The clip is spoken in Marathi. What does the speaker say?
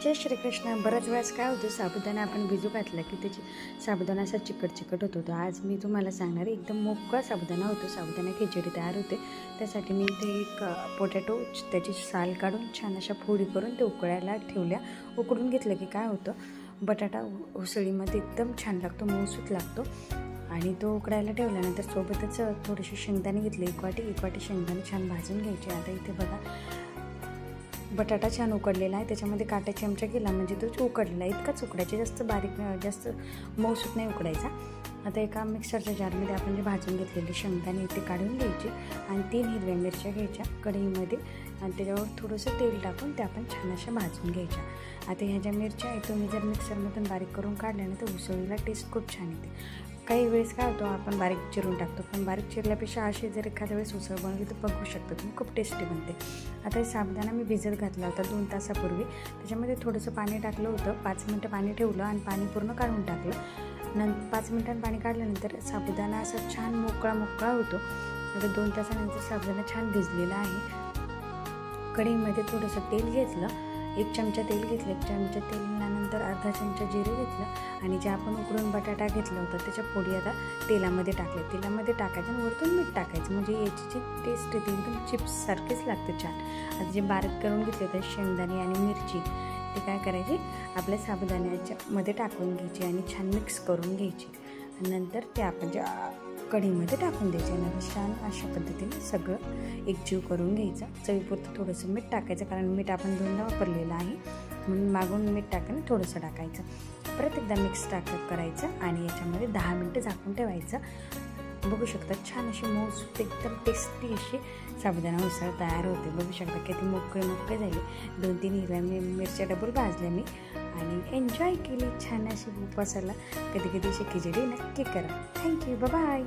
जय श्रीकृष्ण. बऱ्याच वेळेस काय होतं, साबुदाणा आपण भिजू घातला की त्याची साबुदाणा असा चिकट होतो. आज मी तुम्हाला सांगणार एकदम मोकळा साबुदाणा होतो. साबुदाणा खिचडी तयार होते. त्यासाठी मी ते एक पोटॅटो त्याची साल काढून छान अशा फोडी करून ते उकळायला ठेवल्या. उकडून घेतलं की काय होतं, बटाटा उसळीमध्ये एकदम छान लागतो, मऊसूत लागतो. आणि तो उकडायला ठेवल्यानंतर सोबतच थोडीशी शेंगदाणे घेतले, एक वाटी शेंगदाणे छान भाजून घ्यायचे. आता इथे बघा बटाटा छान उकडलेला आहे, त्याच्यामध्ये काटा चमचा केला म्हणजे तो उकडलेला आहे. इतकाच उकडायचा, जास्त बारीक जास्त मऊसूत नाही उकडायचा. आता एका मिक्सरच्या जारमध्ये आपण जे भाजून घेतलेले शेंगदाणे ते काढून घ्यायचे आणि 3 हिरव्या मिरच्या घ्यायच्या कढईमध्ये आणि त्याच्यावर थोडंसं तेल टाकून त्या आपण छान अशा भाजून घ्यायच्या. आता ह्या ज्या मिरच्या आहेत तुम्ही जर मिक्सरमधून बारीक करून काढल्या ना तर उसळीला टेस्ट खूप छान येते. काही वेळेस काय होतो, आपण बारीक चिरून टाकतो, पण बारीक चिरल्यापेक्षा अशी जर एखाद्या वेळेस उसळ बनवली तर बघू शकता तुम्ही, खूप टेस्टी बनते. आता हे साबुदाणा मी भिजत घातला होता 2 तासापूर्वी. त्याच्यामध्ये थोडंसं पाणी टाकलं होतं, 5 मिनटं पाणी ठेवलं आणि पाणी पूर्ण काढून टाकलं. 5 मिनटांनी पाणी काढल्यानंतर साबुदाणा असा छान मोकळा होतो. आता 2 तासानंतर साबुदाणा छान भिजलेला आहे. कढईमध्ये थोडंसं तेल घेतलं, 1 चमचा तेल घेतलं. 1 चमचा तेलानंतर अर्धा चमचा जिरे घेतलं आणि जे आपण उकडून बटाटा घेतला होता त्याच्या फोडी आता तेलामध्ये टाकायचं आणि वरतून मीठ टाकायचं, म्हणजे याची जी टेस्ट येते एकदम चिप्ससारखीच लागते छान. आता जे बारीक करून घेतले होते शेंगदाणे आणि मिरची ते काय करायचे, आपल्या साबुदाण्याच्या मध्ये टाकून घ्यायची आणि छान मिक्स करून घ्यायची. आणि नंतर ते आपण जे कढईमध्ये टाकून द्यायचे. नंतर छान अशा पद्धतीने सगळं एकजीव करून घ्यायचं. चवीपुरतं थोडंसं मीठ टाकायचं, कारण मीठ आपण 2दा वापरलेलं आहे म्हणून मागून मीठ टाकून थोडंसं टाकायचं. परत एकदा मिक्स करायचं आणि याच्यामध्ये 10 मिनटं झाकून ठेवायचं. बघू शकता छान अशी मऊसूत एकदम टेस्टी अशी साबुदाणा उसळ तयार होते. बघू शकता किती मोकळे झाले. 2-3 हिरव्या मिरच्या डबल भाजल्या मी आणि एन्जॉय केली छान अशी. उपवासाला कधी अशी खिचडी नक्की करा. Thank you, bye.